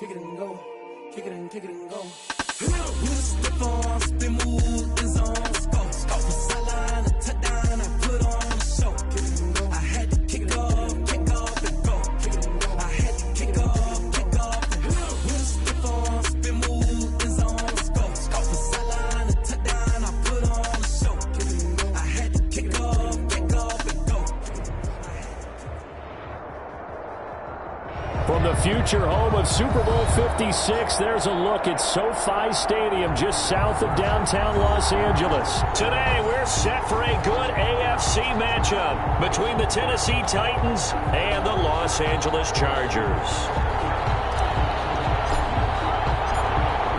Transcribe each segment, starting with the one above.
kick it and go, kick it and go. With a stiff on, spin move, is on, go. From sideline to touchdown, I put on a show. Kick it and go. I had to kick off and go. Kick it and go. I had to kick off and go. With a stiff on, spin move, is on, go. From sideline to touchdown, I put on a show. Kick it and go. I had to kick off and go. From the future home of Super Bowl 56, there's a look at SoFi Stadium just south of downtown Los Angeles. Today, we're set for a good AFC matchup between the Tennessee Titans and the Los Angeles Chargers.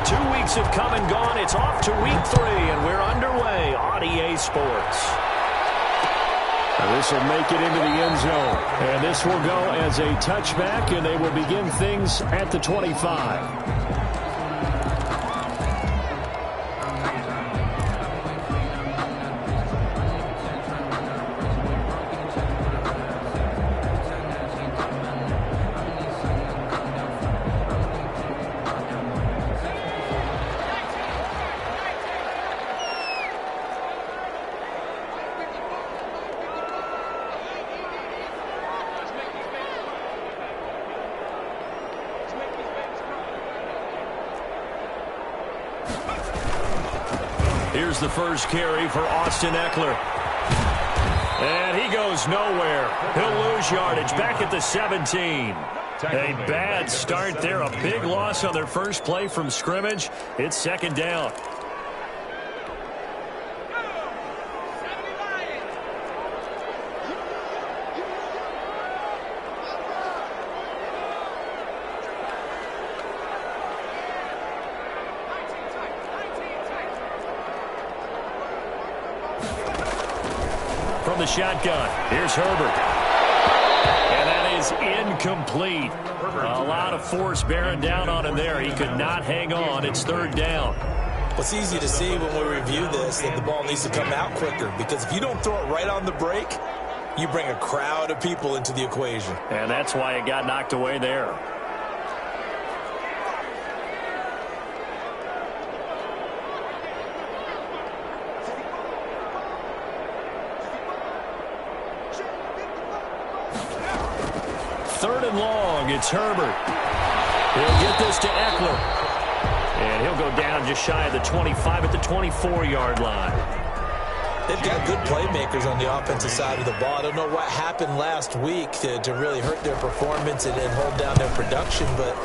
2 weeks have come and gone. It's off to week 3, and we're underway on EA Sports. This will make it into the end zone. And this will go as a touchback, and they will begin things at the 25. Here's the first carry for Austin Eckler. And he goes nowhere. He'll lose yardage back at the 17. A bad start there. A big loss on their first play from scrimmage. It's second down. From the shotgun, here's Herbert. And that is incomplete. A lot of force bearing down on him there. He could not hang on. It's third down. Well, it's easy to see when we review this that the ball needs to come out quicker, because if you don't throw it right on the break, you bring a crowd of people into the equation. And that's why it got knocked away there. Third and long, it's Herbert. He'll get this to Eckler. And he'll go down just shy of the 25 at the 24-yard line. They've got good playmakers on the offensive side of the ball. I don't know what happened last week to really hurt their performance and hold down their production, but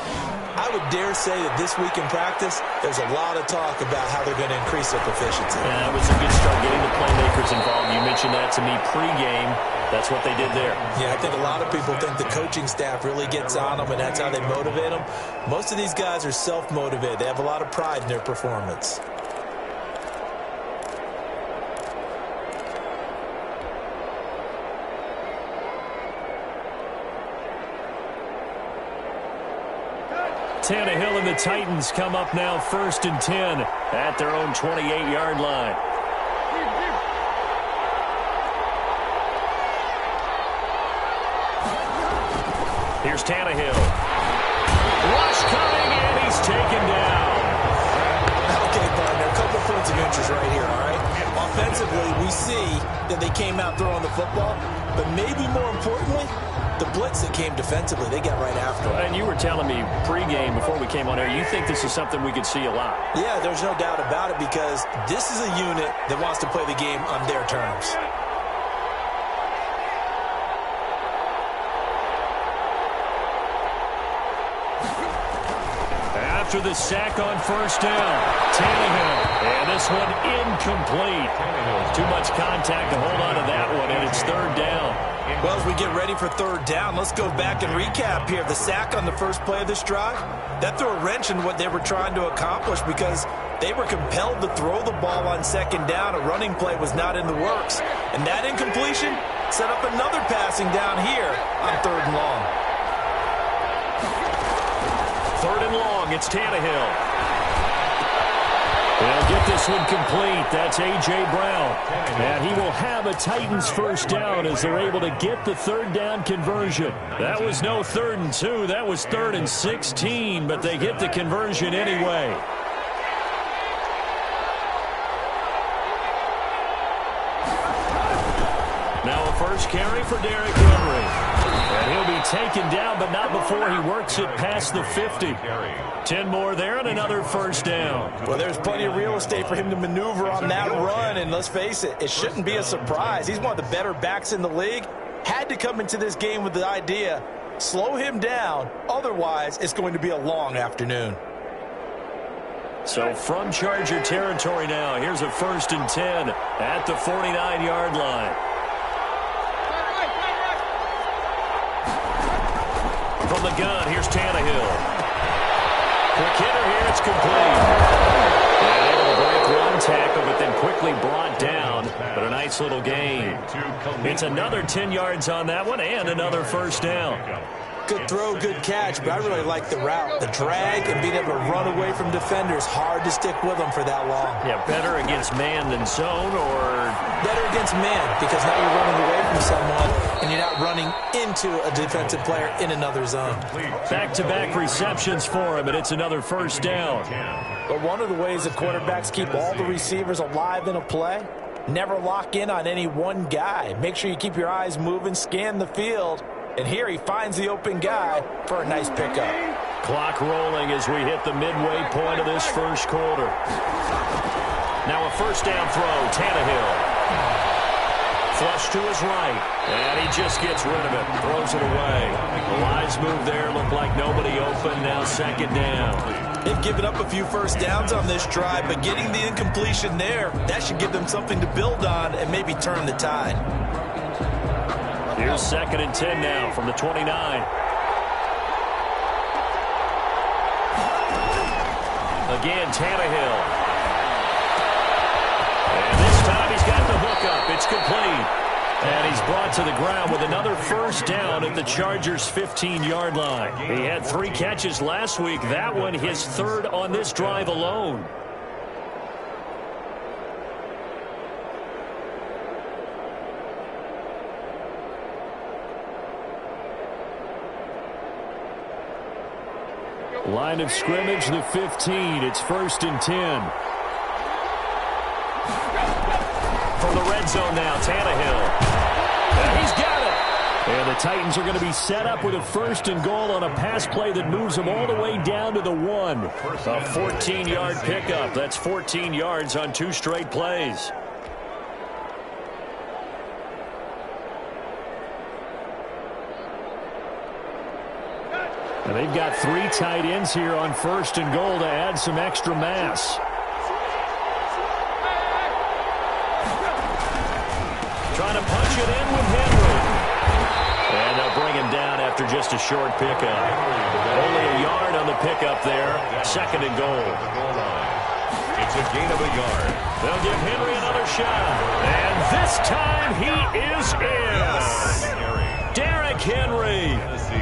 I would dare say that this week in practice, there's a lot of talk about how they're going to increase their proficiency. Yeah, it was a good start getting the playmakers involved. You mentioned that to me pregame. That's what they did there. Yeah, I think a lot of people think the coaching staff really gets on them, and that's how they motivate them. Most of these guys are self-motivated. They have a lot of pride in their performance. Tannehill and the Titans come up now 1st and 10 at their own 28-yard line. Here's Tannehill. Rush coming, and he's taken down. Okay, partner, a couple points of interest right here, all right? Offensively, we see that they came out throwing the football, but maybe more importantly, the blitz that came defensively, they got right after it. And you were telling me pregame before we came on air, you think this is something we could see a lot. Yeah, there's no doubt about it, because this is a unit that wants to play the game on their terms. After the sack on first down, Tannehill. And this one incomplete. Too much contact to hold on to that one, and it's third down. Well, as we get ready for third down, let's go back and recap here. The sack on the first play of this drive, that threw a wrench in what they were trying to accomplish, because they were compelled to throw the ball on second down. A running play was not in the works. And that incompletion set up another passing down here on third and long. Third and long, it's Tannehill. They'll get this one complete. That's A.J. Brown. And he will have a Titans first down as they're able to get the third down conversion. That was no 3rd and 2. That was 3rd and 16, but they get the conversion anyway. Now a first carry for Derrick Henry. And he'll be taken down, but not before he works it past the 50. 10 more there and another first down. Well, there's plenty of real estate for him to maneuver on that run, and let's face it, it shouldn't be a surprise. He's one of the better backs in the league. Had to come into this game with the idea, slow him down, otherwise it's going to be a long afternoon. So from Charger territory now, here's a 1st and 10 at the 49-yard line. From the gun, here's Tannehill. Quick hitter here, it's complete. And able to break one tackle, but then quickly brought down. But a nice little gain. It's another 10 yards on that one and another first down. Good throw, good catch, but I really like the route. The drag and being able to run away from defenders, hard to stick with them for that long. Yeah, better against man than zone, or better against man, because now you're running away from someone and you're not running into a defensive player in another zone. Back-to-back receptions for him, and it's another first down. But one of the ways that quarterbacks keep all the receivers alive in a play, never lock in on any one guy. Make sure you keep your eyes moving, scan the field. And here he finds the open guy for a nice pickup. Clock rolling as we hit the midway point of this first quarter. Now a first down throw, Tannehill. Flush to his right, and he just gets rid of it, throws it away. The lines move there, look like nobody open, now 2nd down. They've given up a few first downs on this drive, but getting the incompletion there, that should give them something to build on and maybe turn the tide. Here's 2nd and 10 now from the 29. Again, Tannehill. And this time he's got the hook up. It's complete. And he's brought to the ground with another first down at the Chargers' 15-yard line. He had 3 catches last week. That one his 3rd on this drive alone. Line of scrimmage, the 15. It's 1st and 10. From the red zone now, Tannehill. And he's got it. And the Titans are going to be set up with a 1st and goal on a pass play that moves them all the way down to the 1. A 14-yard pickup. That's 14 yards on 2 straight plays. And they've got 3 tight ends here on 1st and goal to add some extra mass. Trying to punch it in with Henry. And they'll bring him down after just a short pickup. Only a yard on the pickup there. 2nd and goal. It's a gain of a yard. They'll give Henry another shot. And this time he is in. Derrick Henry.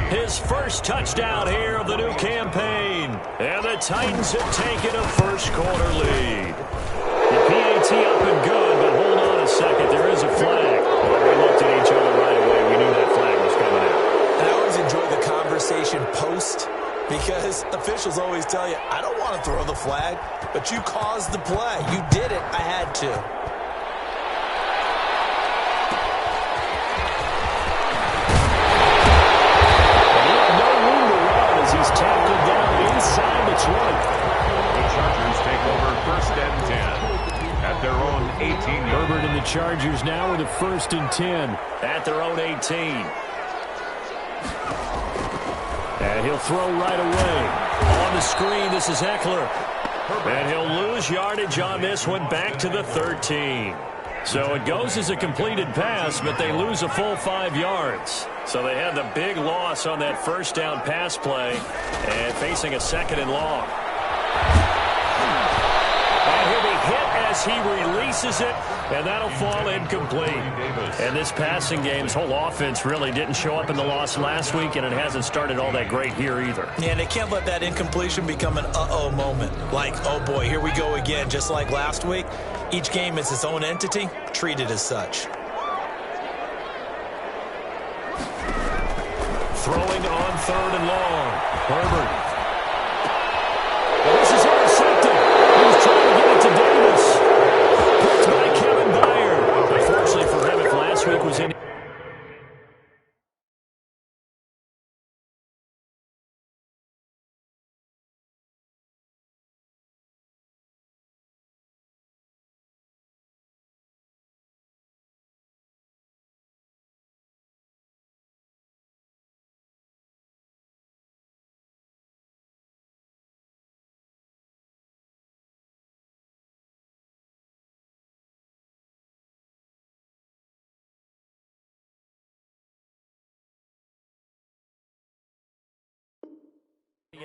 His first touchdown here of the new campaign. And the Titans have taken a first quarter lead. The PAT up and good, but hold on a second. There is a flag. We looked at each other right away. We knew that flag was coming out. And I always enjoy the conversation post, because officials always tell you, I don't want to throw the flag, but you caused the play. You did it. I had to. He's tackled down inside the 20. The Chargers take over 1st and 10 at their own 18. Herbert and the Chargers now with a 1st and 10 at their own 18. And he'll throw right away. On the screen, this is Eckler. And he'll lose yardage on this one, back to the 13. So it goes as a completed pass, but they lose a full 5 yards. So they had the big loss on that first down pass play and facing a 2nd and long. And he'll be hit as as he releases it, and that'll fall incomplete. And this passing game's whole offense really didn't show up in the loss last week, and it hasn't started all that great here either. Yeah, and they can't let that incompletion become an uh-oh moment. Like, oh boy, here we go again, just like last week. Each game is its own entity, treated as such. Throwing on 3rd and long. Herbert. Well, this is intercepted. He was trying to get it to Davis. Picked by Kevin Byard. Unfortunately for him, if last week was in...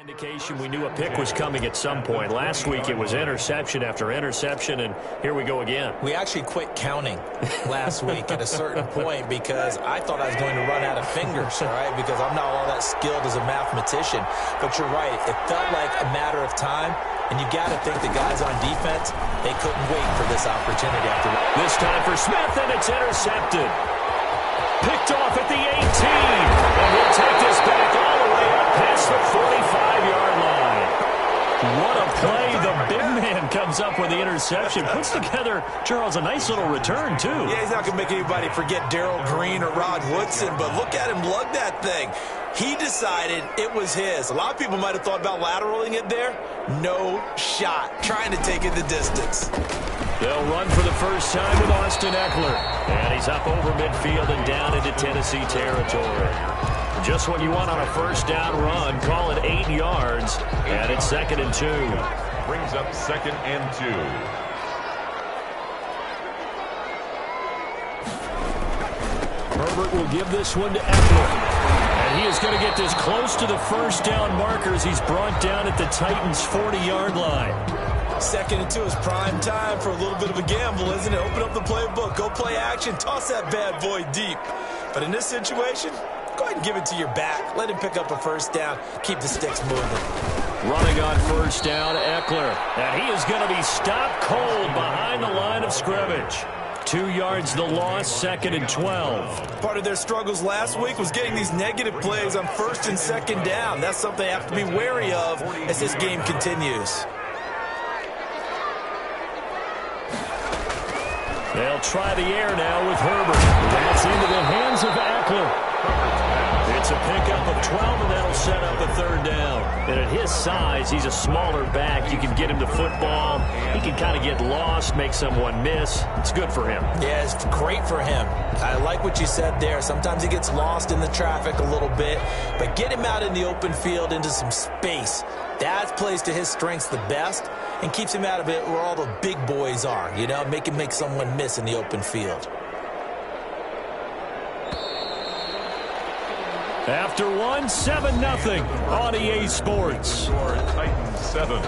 indication we knew a pick was coming at some point. Last week it was interception after interception, and here we go again. We actually quit counting last week at a certain point because I thought I was going to run out of fingers, all right, because I'm not all that skilled as a mathematician. But you're right. It felt like a matter of time, and you got to think the guys on defense, they couldn't wait for this opportunity after this time for Smith, and it's intercepted. Picked off at the 18, and he'll take this back all the way up past the 45-yard line. What a play. The big man comes up with the interception. Puts together, Charles, a nice little return, too. Yeah, he's not going to make anybody forget Darrell Green or Rod Woodson, but look at him lug that thing. He decided it was his. A lot of people might have thought about lateraling it there. No shot. Trying to take it the distance. They'll run for the first time with Austin Eckler. And he's up over midfield and down into Tennessee territory. Just what you want on a first down run. Call it 8 yards. And it's 2nd and 2. Brings up 2nd and 2. Herbert will give this one to Eckler. And he is going to get this close to the first down markers. He's brought down at the Titans' 40-yard line. 2nd and 2 is prime time for a little bit of a gamble, isn't it? Open up the playbook, go play action, toss that bad boy deep. But in this situation, go ahead and give it to your back. Let him pick up a first down. Keep the sticks moving. Running on first down, Eckler. And he is going to be stopped cold behind the line of scrimmage. 2 yards the loss, 2nd and 12. Part of their struggles last week was getting these negative plays on 1st and 2nd down. That's something they have to be wary of as this game continues. They'll try the air now with Herbert. That's into the hands of Eckler. It's a pickup of 12, and that'll set up the 3rd down. And at his size, he's a smaller back. You can get him the football. He can kind of get lost, make someone miss. It's good for him. Yeah, it's great for him. I like what you said there. Sometimes he gets lost in the traffic a little bit, but get him out in the open field into some space. That plays to his strengths the best and keeps him out of it where all the big boys are, you know, make someone miss in the open field. After 7-0 on EA Sports. Titans 7,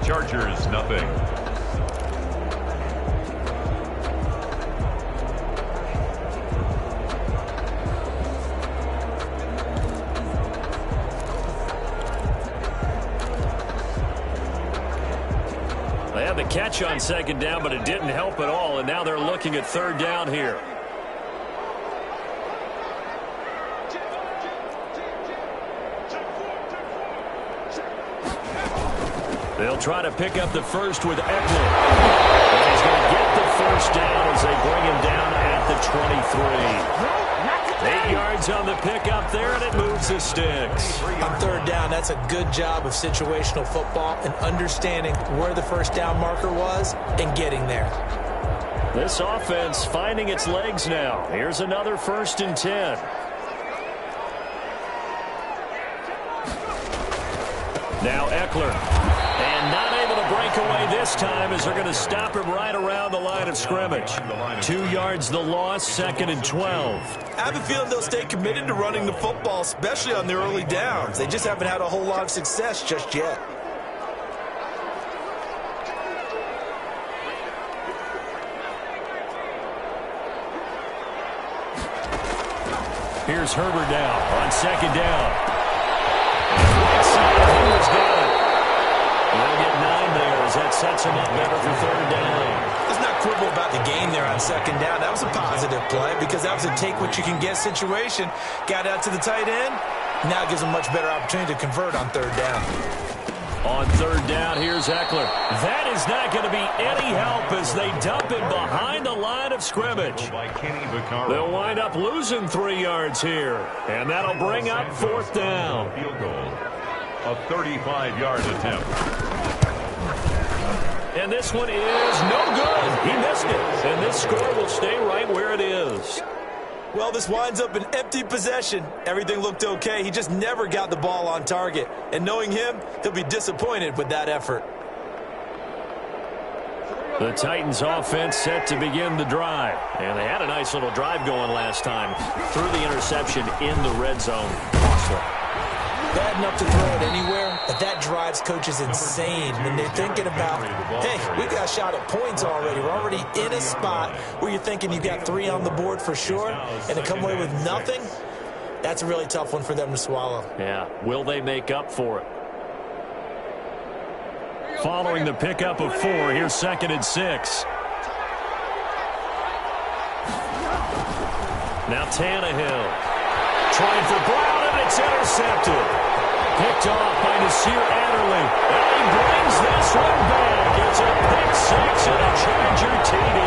Chargers nothing. They had the catch on 2nd down, but it didn't help at all, and now they're looking at 3rd down here. They'll try to pick up the first with Eckler. And he's going to get the first down as they bring him down at the 23. 8 yards on the pickup there, and it moves the sticks. On 3rd down, that's a good job of situational football and understanding where the first down marker was and getting there. This offense finding its legs now. Here's another 1st and 10. Now Eckler. And not able to break away this time as they're going to stop him right around the line of scrimmage. 2 yards the loss, 2nd and 12. I have a feeling they'll stay committed to running the football, especially on their early downs. They just haven't had a whole lot of success just yet. Here's Herbert now on second down. Right side, Henry's got it. They'll get 9 there as that sets him up better for third down. Let's not quibble about the game there on second down. That was a positive play because that was a take-what-you-can-get situation. Got out to the tight end. Now gives him a much better opportunity to convert on third down. On third down, here's Eckler. That is not going to be any help as they dump him behind the line of scrimmage. They'll wind up losing 3 yards here, and that'll bring up fourth down. Field goal. A 35-yard attempt. And this one is no good. He missed it. And this score will stay right where it is. Well, this winds up an empty possession. Everything looked okay. He just never got the ball on target. And knowing him, he'll be disappointed with that effort. The Titans offense set to begin the drive. And they had a nice little drive going last time. Threw the interception in the red zone. Bad enough to throw it anywhere, but that drives coaches insane when they're thinking about, hey, we got a shot at points already. We're already in a spot where you're thinking you got 3 on the board for sure, and to come away with nothing, that's a really tough one for them to swallow. Yeah, will they make up for it? Following the pickup of 4, here's 2nd and 6. Now Tannehill trying for Brown, and it's intercepted. Picked off by Nasir Adderley. And he brings this one back. It's a pick 6 and a Charger TD.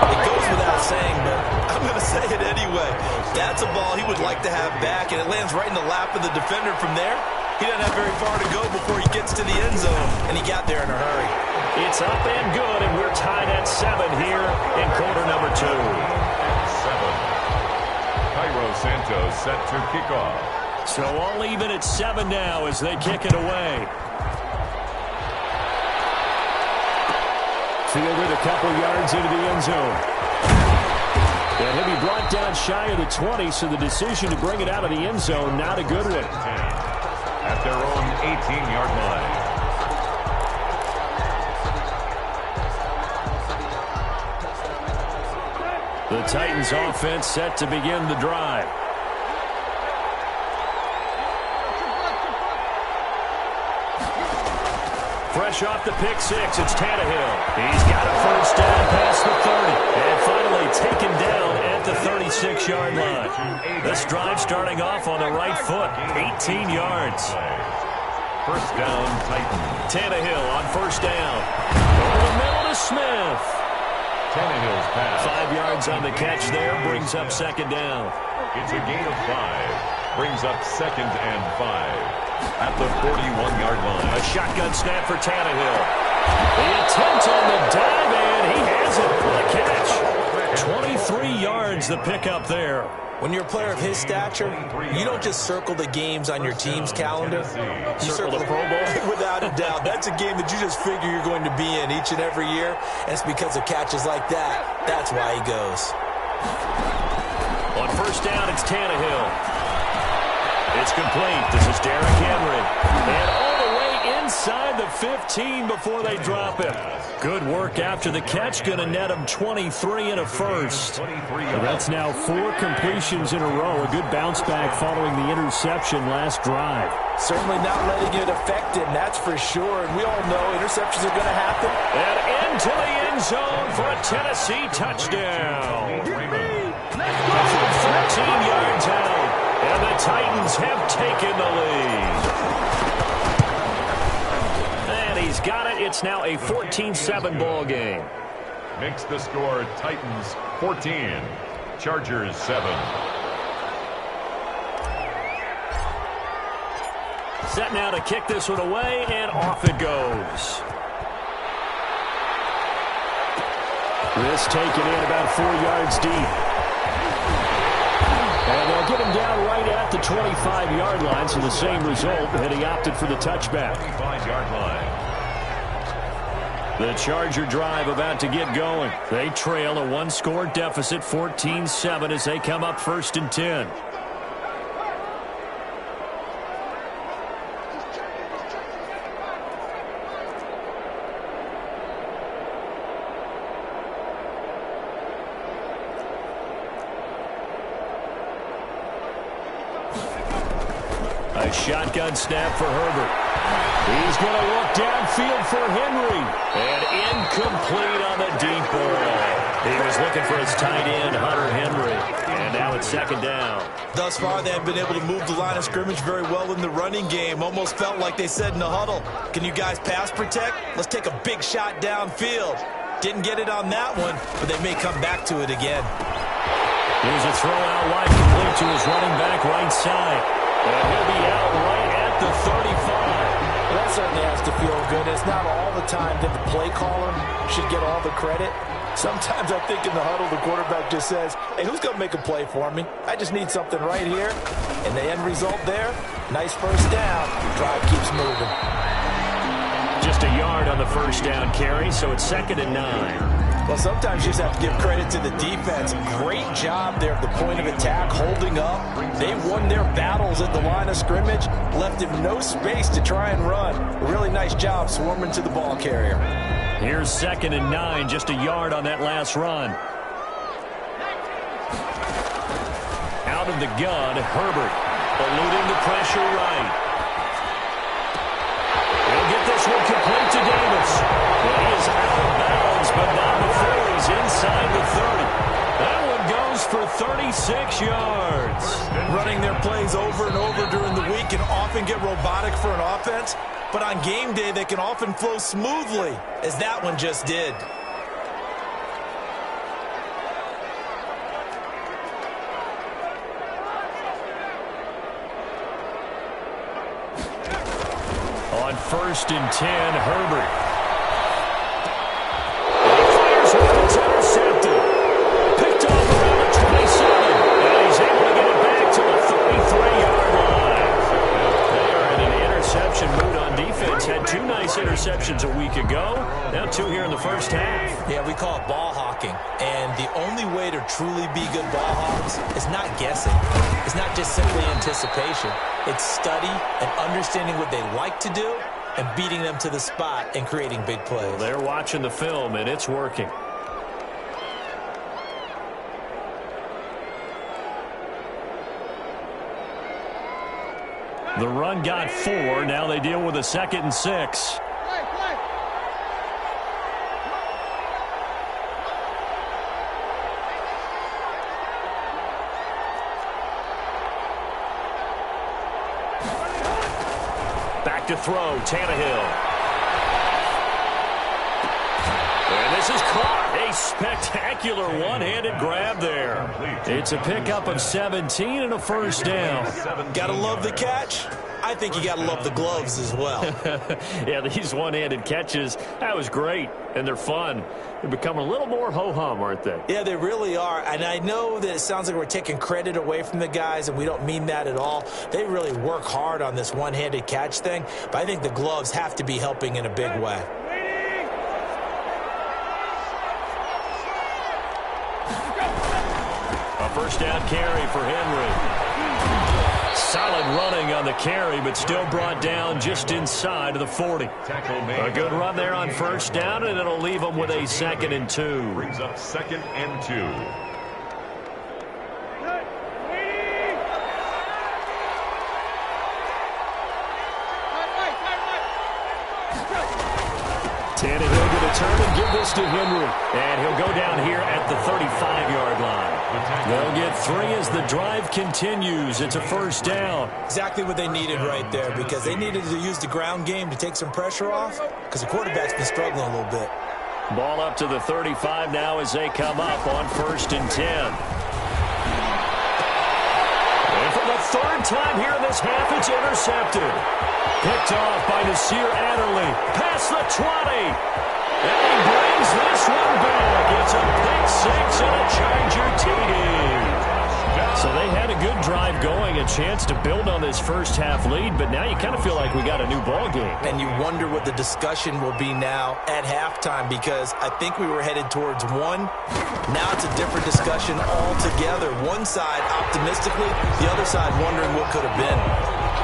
It goes without saying, but I'm going to say it anyway. That's a ball he would like to have back, and it lands right in the lap of the defender from there. He doesn't have very far to go before he gets to the end zone, and he got there in a hurry. It's up and good, and we're tied at 7 here in quarter number 2. 7. Cairo Santos set to kick off. So all even at 7 now as they kick it away. Fielded a couple yards into the end zone. And he'll be brought down shy of the 20, so the decision to bring it out of the end zone, not a good one. At their own 18-yard line. The Titans offense set to begin the drive. Fresh off the pick 6, it's Tannehill. He's got a first down past the 30. And finally taken down at the 36-yard line. This drive starting off on the right foot, 18 yards. First down, Titans. Tannehill on first down. Over the middle to Smith. Tannehill's pass. 5 yards on the catch there, brings up second down. It's a gain of 5. Brings up 2nd and 5. At the 41-yard line. A shotgun snap for Tannehill. The attempt on the dive, and he has it. What a catch. 23 yards the pickup there. When you're a player of his stature, you don't just circle the games on your team's calendar. You Circle the Pro Bowl? Without a doubt. That's a game that you just figure you're going to be in each and every year. And it's because of catches like that. That's why he goes. On first down, it's Tannehill. It's complete. This is Derrick Henry. And all the way inside the 15 before they drop it. Good work after the catch. Going to net him 23 and a first. So that's now 4 completions in a row. A good bounce back following the interception last drive. Certainly not letting it affect him, that's for sure. And we all know interceptions are going to happen. And into the end zone for a Tennessee touchdown. From 13 yards out. And the Titans have taken the lead. And he's got it. It's now a 14-7 ball game. Makes the score Titans 14, Chargers 7. Set now to kick this one away, and off it goes. This taken in about 4 yards deep. And they'll get him down right at the 25-yard line, so the same result, and he opted for the touchback. 25-yard line. The Charger drive about to get going. They trail a 1-score deficit, 14-7, as they come up 1st and 10. A shotgun snap for Herbert. He's going to look downfield for Henry. And incomplete on the deep ball. He was looking for his tight end, Hunter Henry. And now it's second down. Thus far, they have been able to move the line of scrimmage very well in the running game. Almost felt like they said in the huddle, can you guys pass protect? Let's take a big shot downfield. Didn't get it on that one, but they may come back to it again. Here's a throw out wide, complete to his running back right side. And he'll be out right at the 35. That certainly has to feel good. It's not all the time that the play caller should get all the credit. Sometimes I think in the huddle, the quarterback just says, hey, who's going to make a play for me? I just need something right here. And the end result there, nice first down. Drive keeps moving. Just a yard on the first down carry, so it's 2nd and 9. Well, sometimes you just have to give credit to the defense. Great job there at the point of attack, holding up. They won their battles at the line of scrimmage, left him no space to try and run. A really nice job swarming to the ball carrier. Here's 2nd and 9, just a yard on that last run. Out of the gun, Herbert, eluding the pressure right. He'll get this one complete to Davis. Well, he is out of bounds, but not before he's inside the 30. That one goes for 36 yards. Running their plays over and over during the week can often get robotic for an offense, but on game day they can often flow smoothly, as that one just did. On 1st and 10, Herbert. And he fires one. It's intercepted. Picked off around the 27. And he's able to get it back to the 33-yard line. They are in an interception mood on defense. Had 2 nice interceptions a week ago. Now 2 here in the first half. Yeah, we call it ball hawking. And the only way to truly be good ball hawks is not guessing. It's not just simply anticipation. It's study and understanding what they like to do and beating them to the spot and creating big plays. Well, they're watching the film, and it's working. The run got 4. Now they deal with a 2nd and 6. Back to throw, Tannehill. And this is caught. A spectacular one-handed grab there. It's a pickup of 17 and a first down. Gotta love the catch. I think you gotta love the gloves as well. Yeah, these one-handed catches, that was great, and they're fun. They're becoming a little more ho-hum, aren't they? Yeah, they really are, and I know that it sounds like we're taking credit away from the guys, and we don't mean that at all. They really work hard on this one-handed catch thing, but I think the gloves have to be helping in a big way. A first down carry for Henry. Solid running on the carry, but still brought down just inside of the 40. A good run there on first down, and it'll leave them with a 2nd and 2. Brings up 2nd and 2. Tannehill going to turn and give this to Henry. And he'll go down here at the 35-yard line. They'll get 3 as the drive continues. It's a first down. Exactly what they needed right there, because they needed to use the ground game to take some pressure off, because the quarterback's been struggling a little bit. Ball up to the 35 now as they come up on 1st and 10. And for the 3rd time here in this half, it's intercepted. Picked off by Nasir Adderley. Past the 20. And he brings this one back. It's a pick 6 and a Charger TD. So they had a good drive going, a chance to build on this first half lead, but now you kind of feel like we got a new ball game. And you wonder what the discussion will be now at halftime, because I think we were headed towards 1. Now it's a different discussion altogether. One side optimistically, the other side wondering what could have been.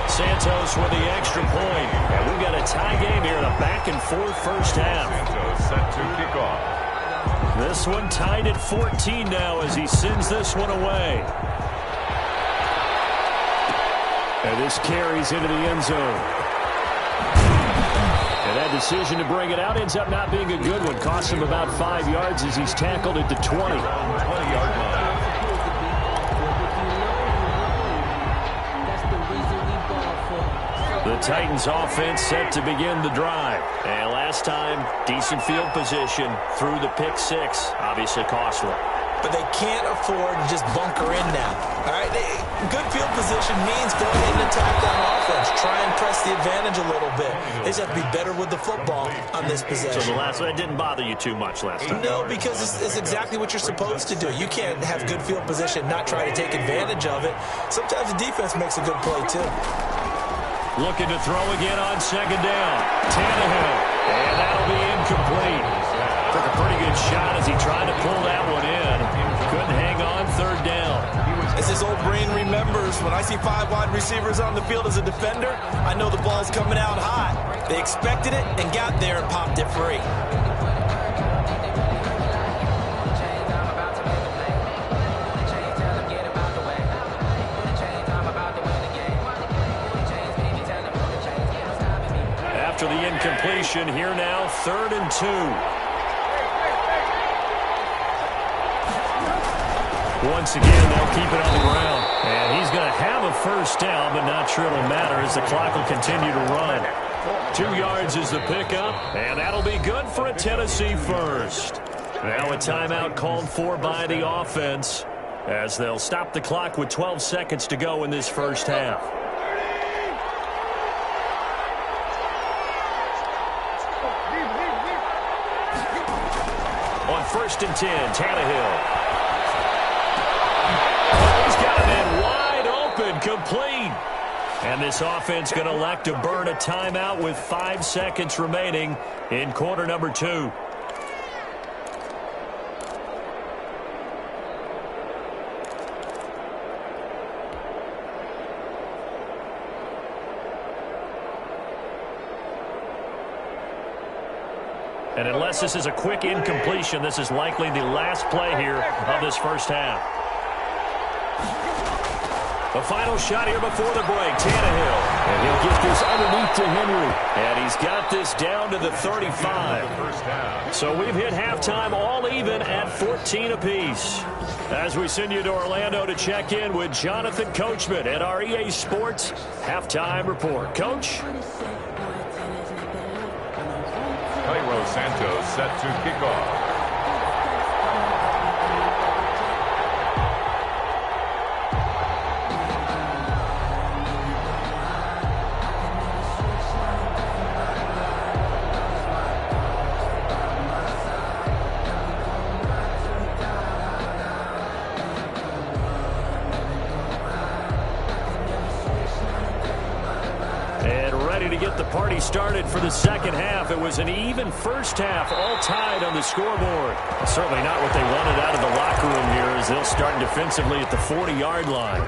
Santos with the extra point. And we've got a tie game here in a back-and-forth first half. Santos set to kick off. This one tied at 14 now as he sends this one away. And this carries into the end zone. And that decision to bring it out ends up not being a good one. Costs him about 5 yards as he's tackled at the 20. 20-yard line. The Titans offense set to begin the drive. And last time, decent field position through the pick six. Obviously costly. But they can't afford to just bunker in now. All right, good field position means go ahead and attack that offense. Try and press the advantage a little bit. They just have to be better with the football on this possession. So the last one didn't bother you too much last time? No, because it's exactly what you're supposed to do. You can't have good field position, not try to take advantage of it. Sometimes the defense makes a good play, too. Looking to throw again on second down. Tannehill. And that'll be incomplete. Took a pretty good shot as he tried to pull that one in. Couldn't hang on third down. As his old brain remembers, when I see 5 wide receivers on the field as a defender, I know the ball's coming out high. They expected it and got there and popped it free. After the incompletion, here now, 3rd and 2. Once again, they'll keep it on the ground. And he's going to have a first down, but not sure it'll matter as the clock will continue to run. 2 yards is the pickup, and that'll be good for a Tennessee first. Now a timeout called for by the offense as they'll stop the clock with 12 seconds to go in this first half. On 1st and 10, Tannehill. Complete. And this offense going to elect to burn a timeout with 5 seconds remaining in quarter number 2. And unless this is a quick incompletion, this is likely the last play here of this first half. The final shot here before the break, Tannehill. And he'll get this underneath to Henry. And he's got this down to the 35. So we've hit halftime all even at 14 apiece. As we send you to Orlando to check in with Jonathan Coachman at our EA Sports Halftime Report. Coach? Cairo Santos set to kick off. Party started for the second half. It was an even first half, all tied on the scoreboard. Certainly not what they wanted out of the locker room here as they'll start defensively at the 40-yard line.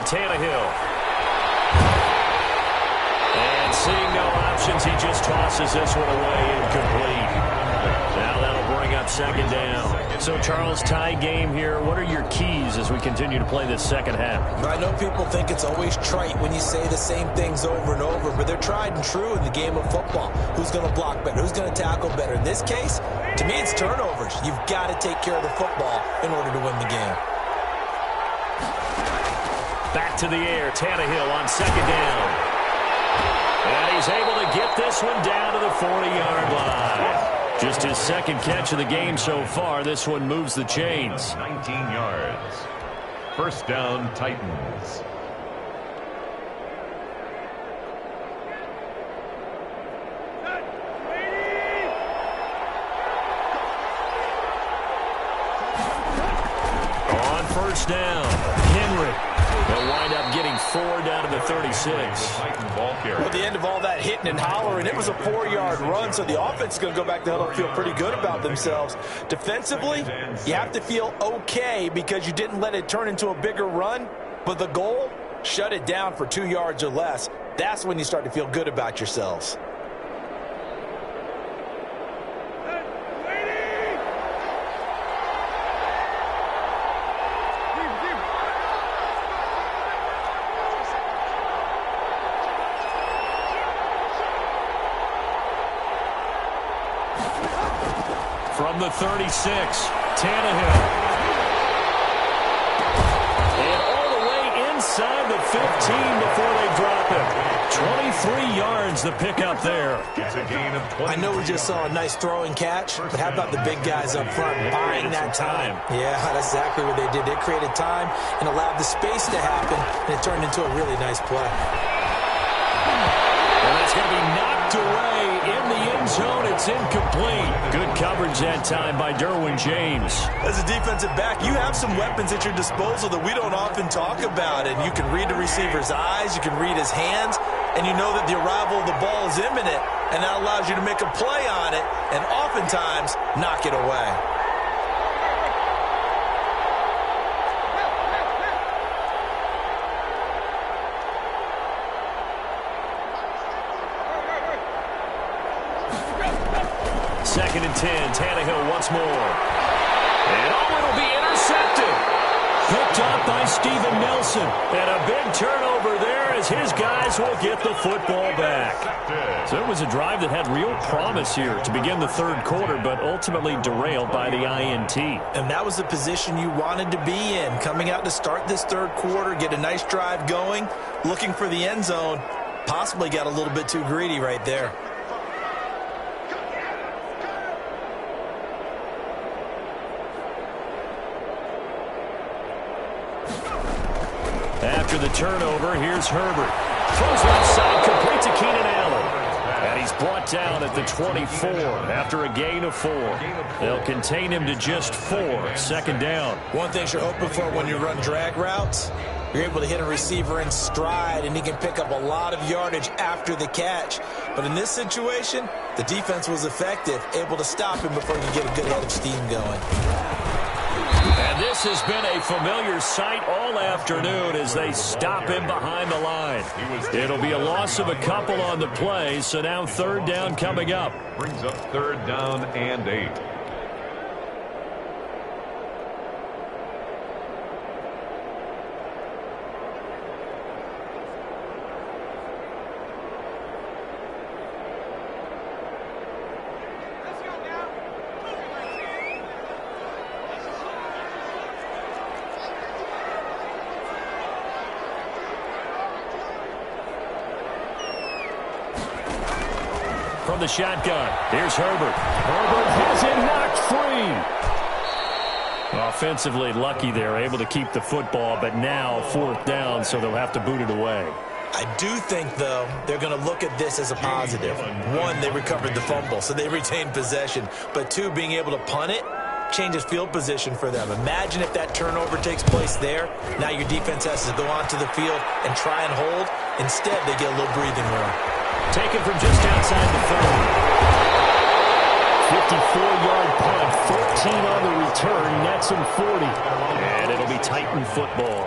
Tannehill. And seeing no options, he just tosses this one away incomplete. Now that'll bring up second down. So, Charles, tie game here. What are your keys as we continue to play this second half? I know people think it's always trite when you say the same things over and over, but they're tried and true in the game of football. Who's going to block better? Who's going to tackle better? In this case, to me, it's turnovers. You've got to take care of the football in order to win the game. Back to the air, Tannehill on second down. And he's able to get this one down to the 40-yard line. Just his second catch of the game so far. This one moves the chains. 19 yards. First down, Titans. On first down, Henry. They'll wind up getting 4 down to the 36. Well, at the end of all that hitting and hollering, it was a 4-yard run, so the offense is going to go back to huddle and feel pretty good about themselves. Defensively, you have to feel okay because you didn't let it turn into a bigger run, but the goal, shut it down for 2 yards or less. That's when you start to feel good about yourselves. From the 36, Tannehill. And all the way inside the 15 before they drop him. 23 yards the pickup there. It's a gain of 20. I know we just saw a nice throwing catch, but how about the big guys up front buying that time? Yeah, that's exactly what they did. They created time and allowed the space to happen, and it turned into a really nice play. And that's going to be knocked away in the end zone. It's incomplete. Good coverage that time by Derwin James. As a defensive back, you have some weapons at your disposal that we don't often talk about. And you can read the receiver's eyes, you can read his hands, and you know that the arrival of the ball is imminent. And that allows you to make a play on it and oftentimes knock it away. Second and 10, Tannehill once more. And it'll be intercepted. Picked up by Steven Nelson. And a big turnover there as his guys will get the football back. So it was a drive that had real promise here to begin the third quarter, but ultimately derailed by the INT. And that was the position you wanted to be in. Coming out to start this third quarter, get a nice drive going, looking for the end zone. Possibly got a little bit too greedy right there. After the turnover, here's Herbert. Throws left side, complete to Keenan Allen. And he's brought down at the 24 after a gain of 4. They'll contain him to just 4. Second down. One thing you're hoping for when you run drag routes, you're able to hit a receiver in stride, and he can pick up a lot of yardage after the catch. But in this situation, the defense was effective, able to stop him before you get a good head of steam going. And this has been a familiar sight all afternoon as they stop him behind the line. It'll be a loss of a couple on the play, so now third down coming up. Brings up third down and 8. From the shotgun, here's Herbert. Herbert has it knocked free. Offensively lucky there, able to keep the football, but now fourth down, so they'll have to boot it away. I do think, though, they're going to look at this as a positive. One, they recovered the fumble, so they retained possession. But two, being able to punt it changes field position for them. Imagine if that turnover takes place there. Now your defense has to go onto the field and try and hold. Instead, they get a little breathing room. Taken from just outside the 30. 54-yard punt, 14 on the return, nets him 40. And it'll be Titan football.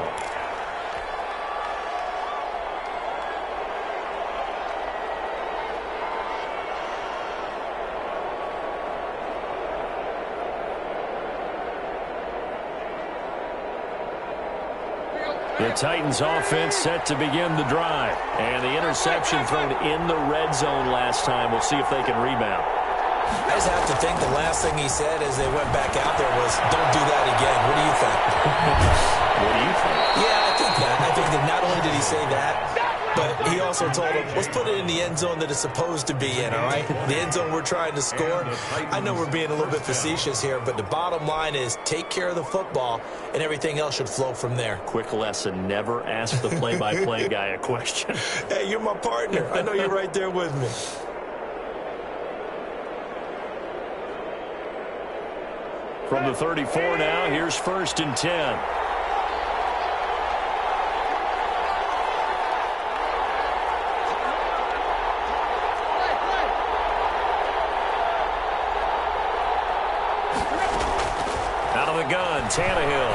The Titans offense set to begin the drive. And the interception thrown in the red zone last time. We'll see if they can rebound. I just have to think the last thing he said as they went back out there was, don't do that again. What do you think? What do you think? Yeah, I think that. I think that not only did he say that, but he also told him, let's put it in the end zone that it's supposed to be in, all right? The end zone we're trying to score. I know we're being a little bit facetious here, but the bottom line is take care of the football, and everything else should flow from there. Quick lesson, never ask the play-by-play guy a question. Hey, you're my partner. I know you're right there with me. From the 34 now, here's first and 10. Tannehill.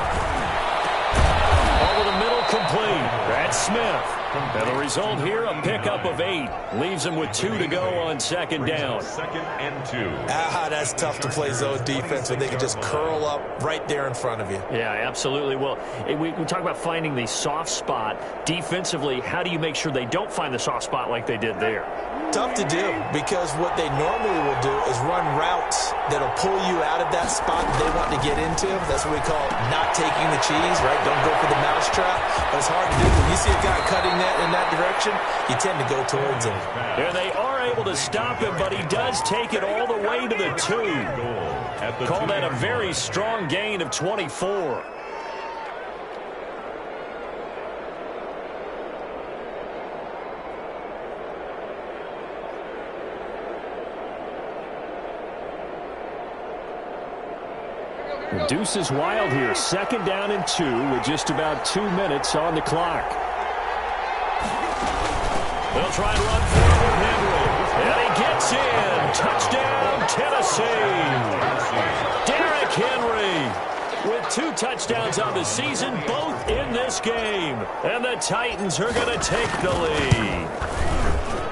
Over the middle, complete. That's Smith. And the result here, a pickup of 8. Leaves him with 2 to go on second down. Second and 2. That's tough to play zone defense when they can just curl up right there in front of you. Yeah, absolutely. Well, we talk about finding the soft spot. Defensively, how do you make sure they don't find the soft spot like they did there? Tough to do, because what they normally will do is run routes that'll pull you out of that spot that they want to get into. That's what we call not taking the cheese, right? Don't go for the mousetrap. But it's hard to do. When you see a guy cutting that in that direction, you tend to go towards him. And they are able to stop him, but he does take it all the way to the 2. Call that a very strong gain of 24. Deuce is wild here. Second down and 2 with just about 2 minutes on the clock. They'll try and run for it with Henry. And he gets in. Touchdown, Tennessee. Derrick Henry with 2 touchdowns on the season, both in this game. And the Titans are going to take the lead.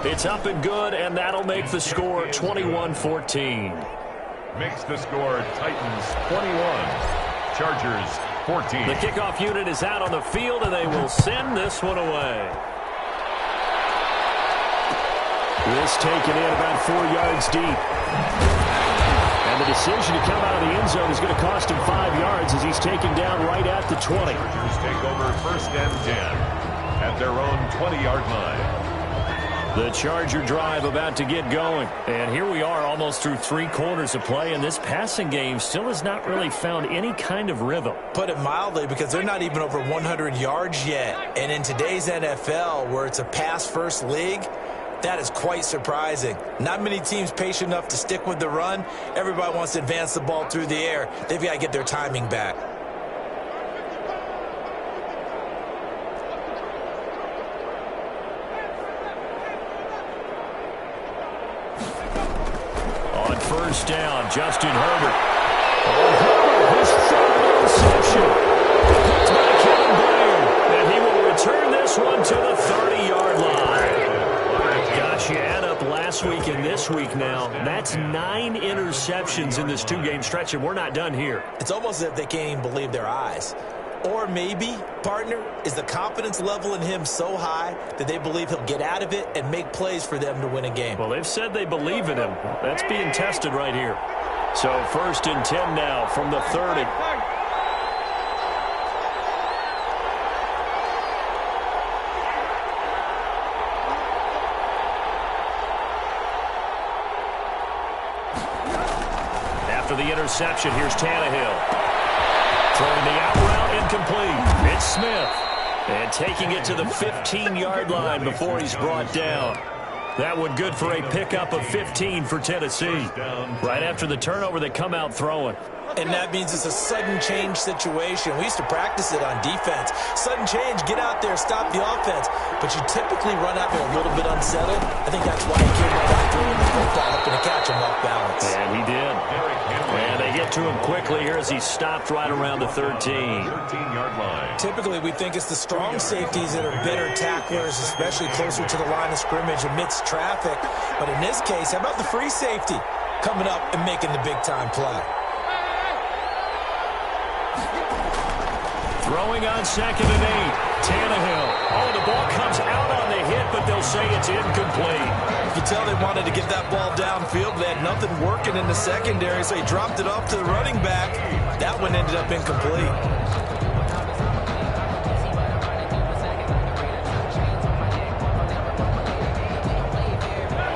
It's up and good, and that'll make the score 21-14. Makes the score Titans 21, Chargers 14. The kickoff unit is out on the field, and they will send this one away. This taken in about 4 yards deep. And the decision to come out of the end zone is going to cost him 5 yards as he's taken down right at the 20. Chargers take over first and 10 at their own 20-yard line. The Charger drive about to get going. And here we are almost through 3 quarters of play, and this passing game still has not really found any kind of rhythm. Put it mildly, because they're not even over 100 yards yet. And in today's NFL, where it's a pass-first league, that is quite surprising. Not many teams patient enough to stick with the run. Everybody wants to advance the ball through the air. They've got to get their timing back. First down, Justin Herbert. His third interception. Picked by Kevin Byard. And he will return this one to the 30-yard line. Gosh, you add up last week and this week now. That's 9 interceptions in this 2-game stretch, and we're not done here. It's almost as if they can't even believe their eyes. Or maybe, partner, is the confidence level in him so high that they believe he'll get out of it and make plays for them to win a game. Well, they've said they believe in him. That's being tested right here. So first and 10 now from the 30. After the interception, here's Tannehill. Throwing the out route, incomplete. It's Smith. And taking it to the 15-yard line before he's brought down. That one good for a pickup of 15 for Tennessee. Right after the turnover, they come out throwing. And that means it's a sudden change situation. We used to practice it on defense. Sudden change, get out there, stop the offense. But you typically run out there a little bit unsettled. I think that's why he came right out throwing the football, up and to catch him off balance. And he did. And they get to him quickly here as he stopped right around the 13. 13-yard line. Typically, we think it's the strong safeties that are better tacklers, especially closer to the line of scrimmage amidst traffic. But in this case, how about the free safety coming up and making the big-time play? Throwing on second and 8. Tannehill. Oh, the ball comes out on the hit, but they'll say it's incomplete. You can tell they wanted to get that ball downfield. They had nothing working in the secondary, so he dropped it off to the running back. That one ended up incomplete.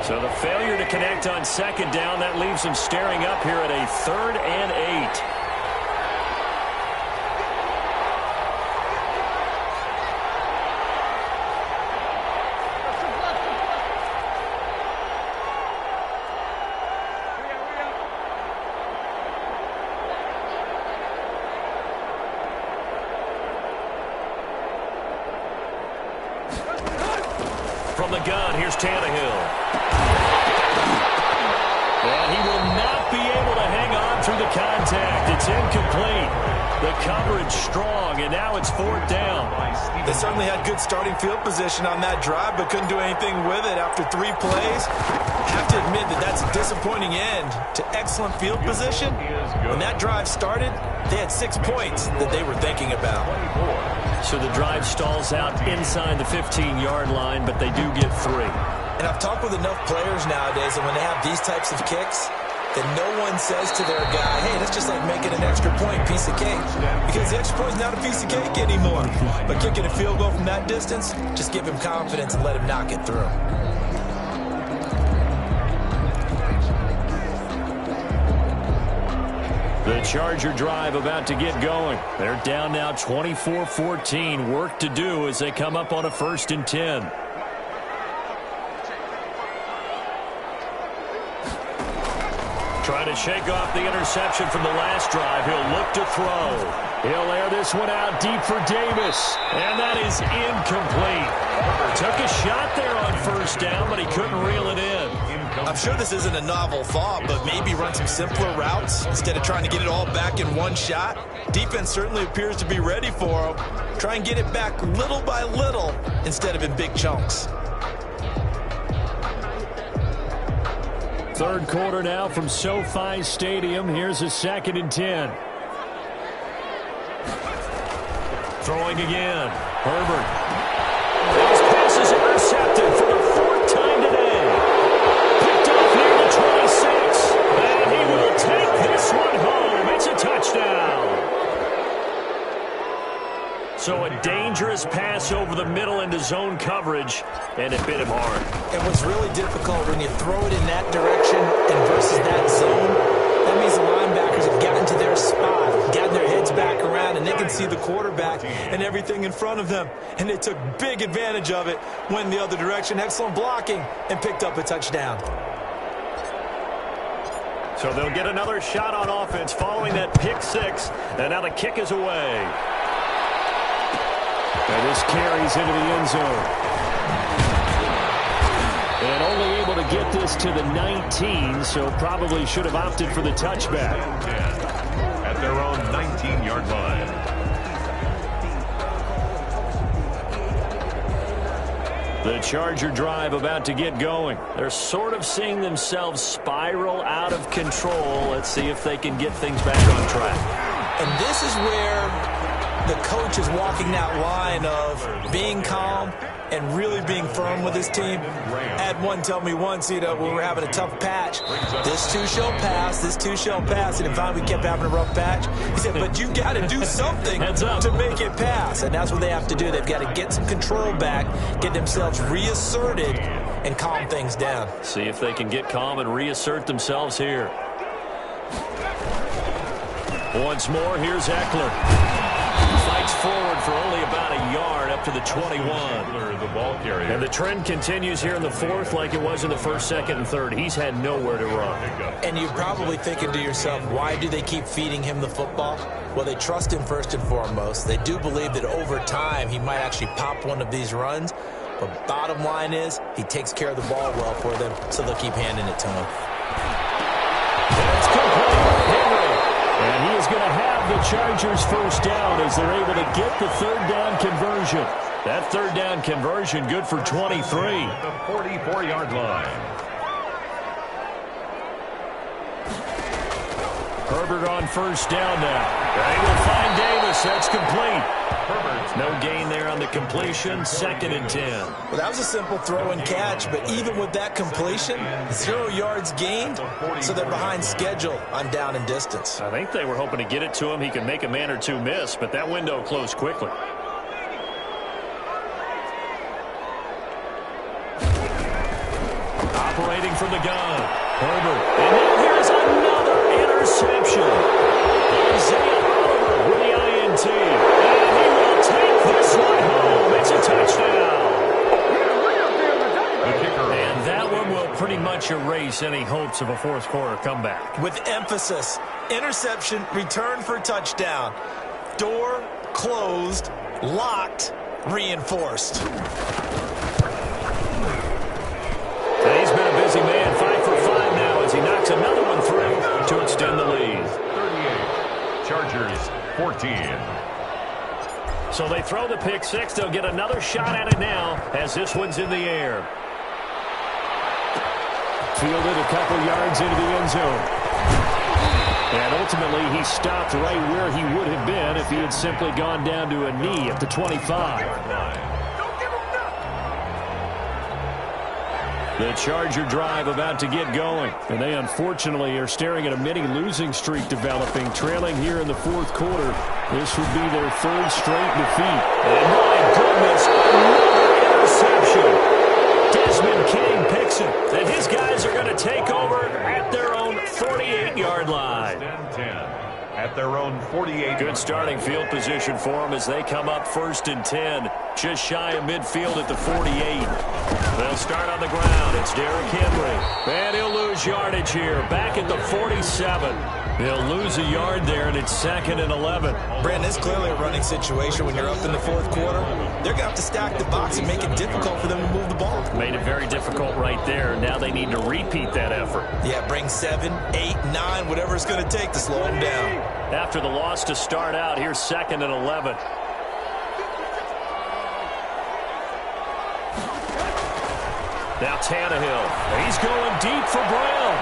So the failure to connect on second down, that leaves them staring up here at a 3rd and 8. From the gun, here's Tannehill. And he will not be able to hang on through the contact. It's incomplete. The coverage strong, and now it's 4th down. They certainly had good starting field position on that drive, but couldn't do anything with it after 3 plays. Have to admit that that's a disappointing end to excellent field position. When that drive started, they had 6 points that they were thinking about. So the drive stalls out inside the 15-yard line, but they do get 3. And I've talked with enough players nowadays, and when they have these types of kicks, then no one says to their guy, hey, that's just like making an extra point, piece of cake. Because the extra point is not a piece of cake anymore. But kicking a field goal from that distance, just give him confidence and let him knock it through. The Charger drive about to get going. They're down now 24-14. Work to do as they come up on a 1st and 10. Trying to shake off the interception from the last drive. He'll look to throw. He'll air this one out deep for Davis. And that is incomplete. Took a shot there on 1st down, but he couldn't reel it in. I'm sure this isn't a novel thought, but maybe run some simpler routes instead of trying to get it all back in one shot. Defense certainly appears to be ready for him. Try and get it back little by little instead of in big chunks. 3rd quarter now from SoFi Stadium. Here's a 2nd and 10. Throwing again. Herbert. His pass is intercepted for the 4th time today. Picked off near the 26. And he will take this one home. It's a touchdown. So a dangerous pass over the middle into zone coverage, and it bit him hard. And what's really difficult when you throw it in that direction and versus that zone, that means the linebackers have gotten to their spot, gotten their heads back around, and they can see the quarterback and everything in front of them. And they took big advantage of it, went in the other direction, excellent blocking, and picked up a touchdown. So they'll get another shot on offense following that pick 6, and now the kick is away. And this carries into the end zone. And only able to get this to the 19, so probably should have opted for the touchback. At their own 19-yard line. The Charger drive about to get going. They're sort of seeing themselves spiral out of control. Let's see if they can get things back on track. And this is where the coach is walking that line of being calm and really being firm with his team. Had one tell me once, when we were having a tough patch, this too shall pass, this too shall pass. And if finally we kept having a rough patch, he said, but you got to do something to make it pass. And that's what they have to do. They've got to get some control back, get themselves reasserted, and calm things down. See if they can get calm and reassert themselves here. Once more, here's Eckler. Fights forward for only about a yard up to the 21. The ball carrier. And the trend continues here in the 4th like it was in the 1st, 2nd, and 3rd. He's had nowhere to run. And you're probably thinking to yourself, why do they keep feeding him the football? Well, they trust him first and foremost. They do believe that over time he might actually pop one of these runs. But bottom line is he takes care of the ball well for them, so they'll keep handing it to him. That's complete. Henry. And he is going to have the Chargers 1st down as they're able to get the 3rd down conversion. That 3rd down conversion good for 23. The 44-yard line. Herbert on 1st down now. They will find Davis. That's complete. Herbert. No gain there on the completion. 2nd and 10. Well, that was a simple throw and catch, but even with that completion, 0 yards gained, so they're behind schedule on down and distance. I think they were hoping to get it to him. He could make a man or two miss, but that window closed quickly. Operating from the gun. Herbert. And now here's another interception. Isaiah Oliver with the INT. And he will take this one home. It's a touchdown. And that one will pretty much erase any hopes of a 4th quarter comeback. With emphasis, interception, return for touchdown. Door closed, locked, reinforced. And he's been a busy man, 5 for 5 now as he knocks another one through to extend the lead. 38, Chargers 14. So they throw the pick six. They'll get another shot at it now as this one's in the air. Fielded a couple yards into the end zone. And ultimately, he stopped right where he would have been if he had simply gone down to a knee at the 25. The Charger drive about to get going. And they unfortunately are staring at a mini losing streak developing, trailing here in the fourth quarter. This would be their third straight defeat. And my goodness, another interception. Desmond King picks it. And his guys are going to take over at their own 48-yard line. 10. At their own 48. Good starting field position for them as they come up 1st and 10. Just shy of midfield at the 48. They'll start on the ground. It's Derrick Henry. And he'll lose yardage here. Back at the 47. He'll lose a yard there, and it's 2nd and 11. Brandon, it's clearly a running situation when you're up in the fourth quarter. They're going to have to stack the box and make it difficult for them to move the ball. Made it very difficult right there. Now they need to repeat that effort. Yeah, bring 7, 8, 9, whatever it's going to take to slow them down. After the loss to start out, here's 2nd and 11. Now Tannehill. He's going deep for Brown.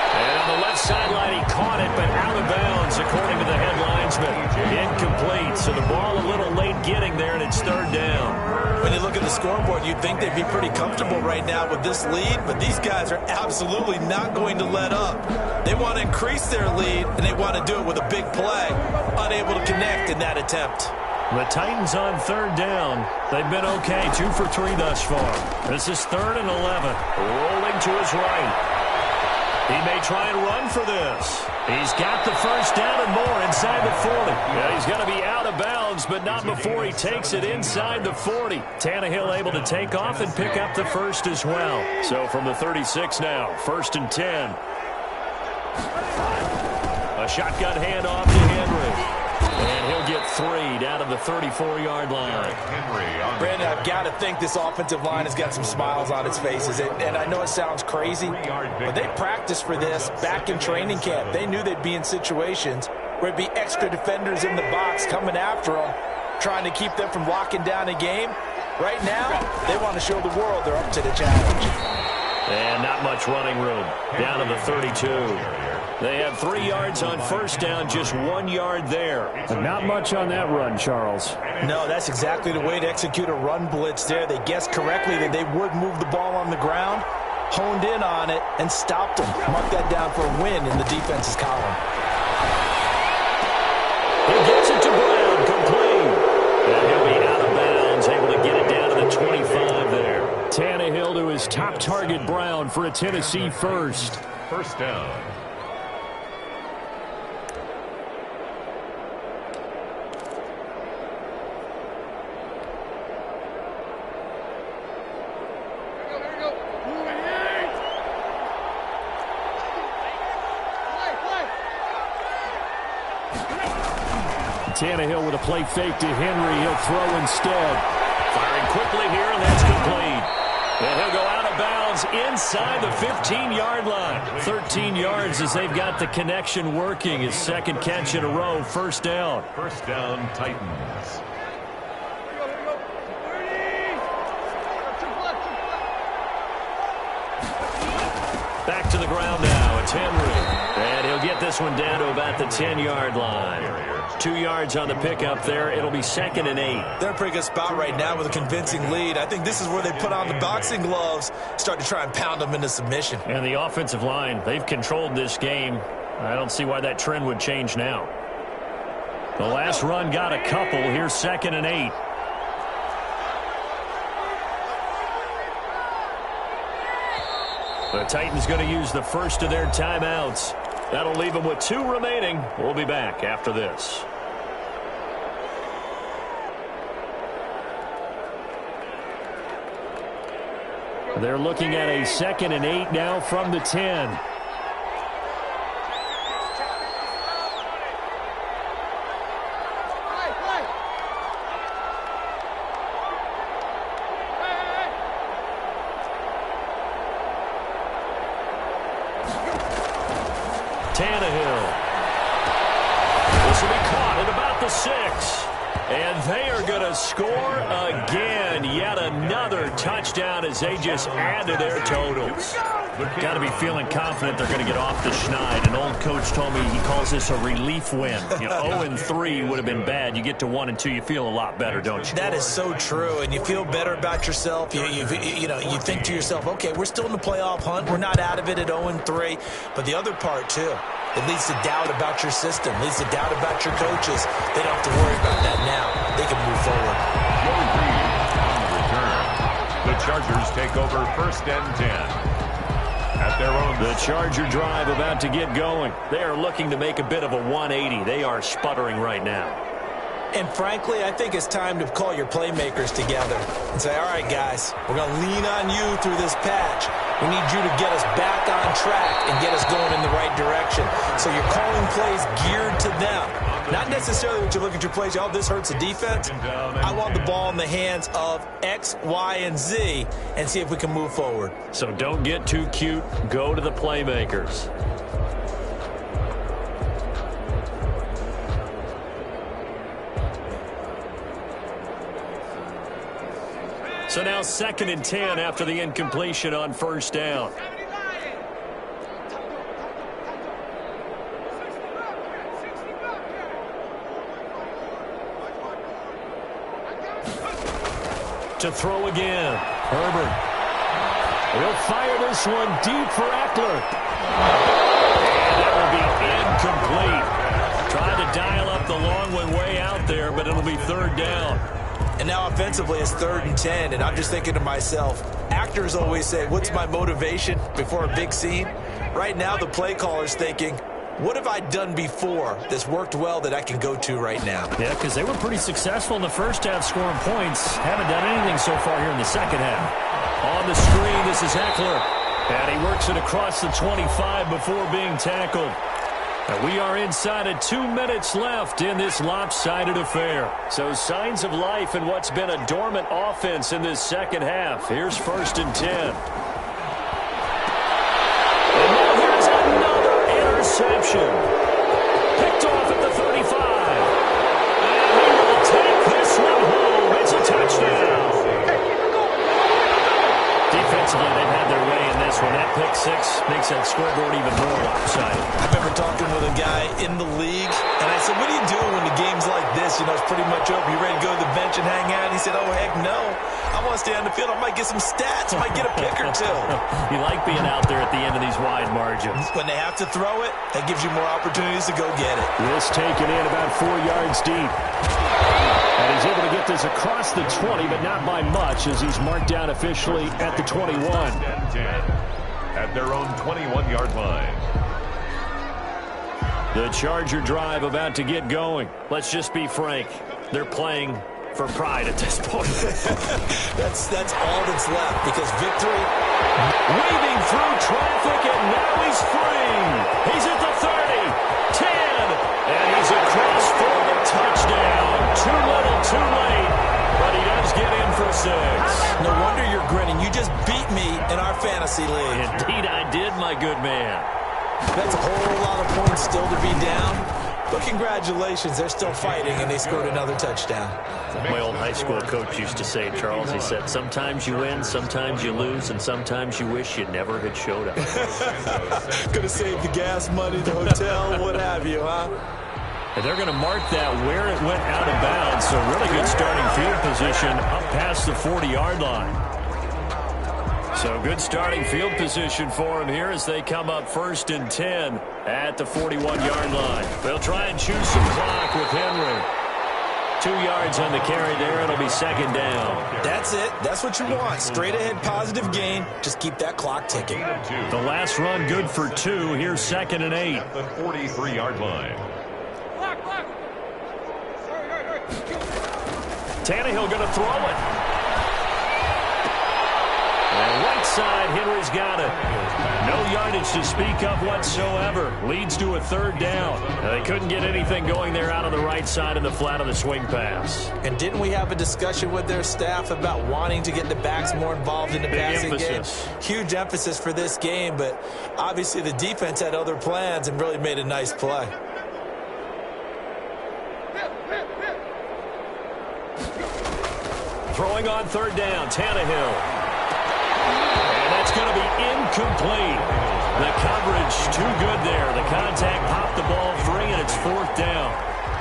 And on the left sideline, he caught it, but out of bounds, according to the head linesman. Incomplete, so the ball a little late getting there, and it's 3rd down. When you look at the scoreboard, you'd think they'd be pretty comfortable right now with this lead, but these guys are absolutely not going to let up. They want to increase their lead, and they want to do it with a big play. Unable to connect in that attempt. The Titans on 3rd down. They've been okay, 2 for 3 thus far. This is 3rd and 11. Rolling to his right. He may try and run for this. He's got the first down and more inside the 40. Yeah, he's going to be out of bounds, but not before he takes it inside the 40. Tannehill able to take off and pick up the first as well. So from the 36 now, 1st and 10. A shotgun handoff to Henry. And he'll get 3 down to the 34-yard line. Brandon, I've got to think this offensive line has got some smiles on its faces. And I know it sounds crazy, but they practiced for this back in training camp. They knew they'd be in situations where it'd be extra defenders in the box coming after them, trying to keep them from locking down a game. Right now, they want to show the world they're up to the challenge. And not much running room. Down to the 32. They have 3 yards on first down, just 1 yard there. And not much on that run, Charles. No, that's exactly the way to execute a run blitz there. They guessed correctly that they would move the ball on the ground, honed in on it, and stopped them. Mark that down for a win in the defense's column. He gets it to Brown, complete. And he'll be out of bounds, able to get it down to the 25 there. Tannehill to his top target, Brown, for a Tennessee first. First down. Tannehill with a play fake to Henry. He'll throw instead. Firing quickly here, and that's complete. And he'll go out of bounds inside the 15-yard line. 13 yards as they've got the connection working. His 2nd catch in a row, 1st down. First down, Titans. Back to the ground now. It's Henry. And he'll get this one down to about the 10-yard line. 2 yards on the pickup there. It'll be 2nd and 8. They're in a pretty good spot right now with a convincing lead. I think this is where they put on the boxing gloves, start to try and pound them into submission. And the offensive line, they've controlled this game. I don't see why that trend would change now. The last run got a couple. Here's 2nd and 8. The Titans going to use the first of their timeouts. That'll leave them with 2 remaining. We'll be back after this. They're looking at a 2nd and 8 now from the 10. Tannehill. This will be caught in the the 6. And they are going to score again. Yet another touchdown as they just add to their totals. Got to be feeling confident they're going to get off the schneid. An old coach told me he calls this a relief win. 0-3 would have been bad. You get to 1-2, you feel a lot better, don't you? That is so true, and you feel better about yourself. You think to yourself, okay, we're still in the playoff hunt. We're not out of it at 0-3. But the other part, too, it leads to doubt about your system, leads to doubt about your coaches. They don't have to worry about that now. They can move forward. Joe Reed on the return. The Chargers take over 1st and 10. At their own. The Charger drive about to get going. They are looking to make a bit of a 180. They are sputtering right now. And frankly, I think it's time to call your playmakers together and say, all right, guys, we're going to lean on you through this patch. We need you to get us back on track and get us going in the right direction. So you're calling plays geared to them. Not necessarily what you look at your plays, oh, this hurts the defense. I want the ball in the hands of X, Y, and Z and see if we can move forward. So don't get too cute. Go to the playmakers. So now 2nd and 10 after the incompletion on 1st down. To throw again. Herbert. He'll fire this one deep for Eckler. And that will be incomplete. Trying to dial up the long one way out there, but it'll be 3rd down. And now offensively it's 3rd and 10, and I'm just thinking to myself, actors always say, what's my motivation before a big scene? Right now the play caller's thinking, what have I done before that's worked well that I can go to right now? Yeah, because they were pretty successful in the first half scoring points. Haven't done anything so far here in the second half. On the screen, this is Eckler. And he works it across the 25 before being tackled. And we are inside of 2 minutes left in this lopsided affair. So signs of life in what's been a dormant offense in this second half. Here's 1st and 10. And now here's another interception. Picked off at the 35. And he will take this one home. It's a touchdown. Defensively, they've had their way in this one. That pick 6 makes that scoreboard even more lopsided. I remember talking with a guy in the league, and I said, what do you do when the game's like this? You know, it's pretty much over. You ready to go to the bench and hang out? And he said, oh, heck no. I want to stay on the field. I might get some stats. I might get a pick or two. You like being out there at the end of these wide margins. When they have to throw it, that gives you more opportunities to go get it. This taken in about 4 yards deep. And he's able to get this across the 20, but not by much, as he's marked down officially at the 21. At their own 21-yard line. The Charger drive about to get going. Let's just be frank. They're playing for pride at this point. That's all that's left, because victory. Weaving through traffic, and now he's free. He's at the 30, 10, and he's across for the touchdown. Too little, too late, but he does get in for 6. No wonder you're grinning. You just beat me in our fantasy league. Indeed I did, my good man. That's a whole lot of points still to be down. But congratulations, they're still fighting, and they scored another touchdown. My old high school coach used to say, Charles, he said, sometimes you win, sometimes you lose, and sometimes you wish you never had showed up. Could have saved the gas money, the hotel, what have you, huh? And they're going to mark that where it went out of bounds. So really good starting field position up past the 40-yard line. So good starting field position for them here as they come up 1st and 10 at the 41-yard line. They'll try and choose some clock with Henry. 2 yards on the carry there. It'll be 2nd down. That's it. That's what you want. Straight ahead positive gain. Just keep that clock ticking. The last run good for 2. Here's 2nd and 8. At the 43-yard line. Tannehill going to throw it. And right side, Henry's got it. No yardage to speak of whatsoever. Leads to a 3rd down. They couldn't get anything going there out on the right side of the flat of the swing pass. And didn't we have a discussion with their staff about wanting to get the backs more involved in the passing game? Huge emphasis for this game, but obviously the defense had other plans and really made a nice play. Throwing on third down, Tannehill. And that's going to be incomplete. The coverage too good there. The contact popped the ball free, and it's fourth down.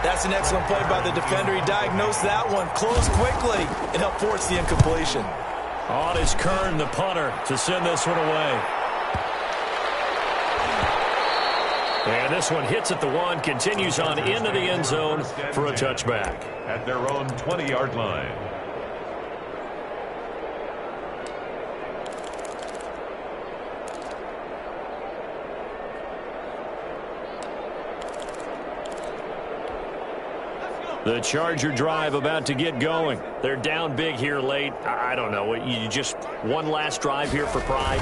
That's an excellent play by the defender. He diagnosed that one, closed quickly, and helped force the incompletion. On is Kern, the punter, to send this one away. And this one hits at the 1, continues on into the end zone for a touchback. At their own 20-yard line. The Charger drive about to get going. They're down big here late. I don't know. You just one last drive here for pride?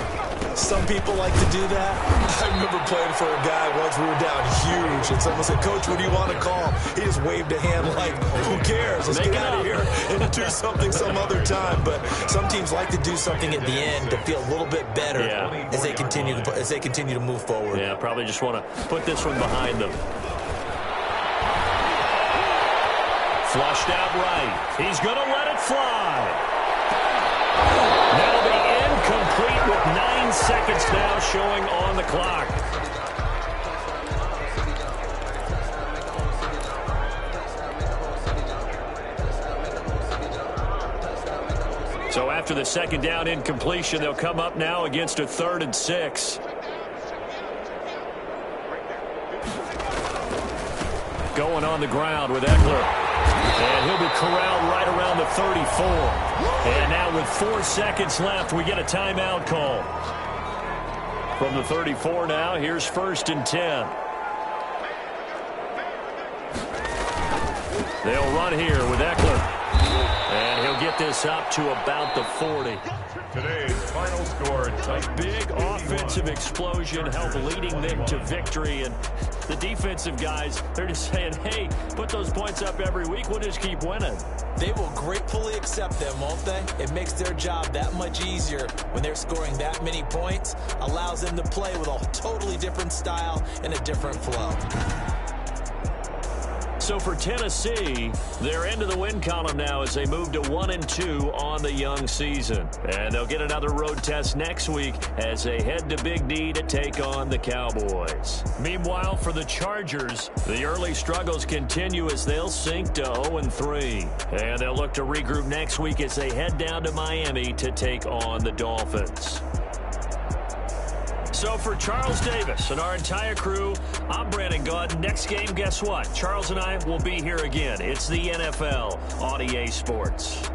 Some people like to do that. I remember playing for a guy once. We were down huge, and someone said, "Coach, what do you want to call?" He just waved a hand like, who cares? Let's get out of here and do something some other time. But some teams like to do something at the end to feel a little bit better as they continue to move forward. Yeah, probably just want to put this one behind them. Flushed out right. He's going to let it fly. That'll be incomplete with 9 seconds now showing on the clock. So after the second down incompletion, they'll come up now against a 3rd and 6. Going on the ground with Eckler. And he'll be corralled right around the 34. And now with 4 seconds left, we get a timeout call. From the 34 now, here's 1st and 10. They'll run here with Eckler. And he'll get this up to about the 40. Today's final score, Big offensive explosion helped leading them to victory. And the defensive guys, they're just saying, hey, put those points up every week. We'll just keep winning. They will gratefully accept them, won't they? It makes their job that much easier when they're scoring that many points. Allows them to play with a totally different style and a different flow. So for Tennessee, they're into the win column now as they move to 1-2 on the young season. And they'll get another road test next week as they head to Big D to take on the Cowboys. Meanwhile, for the Chargers, the early struggles continue as they'll sink to 0-3. And they'll look to regroup next week as they head down to Miami to take on the Dolphins. So for Charles Davis and our entire crew, I'm Brandon Gaudin. Next game, guess what? Charles and I will be here again. It's the NFL on EA Sports.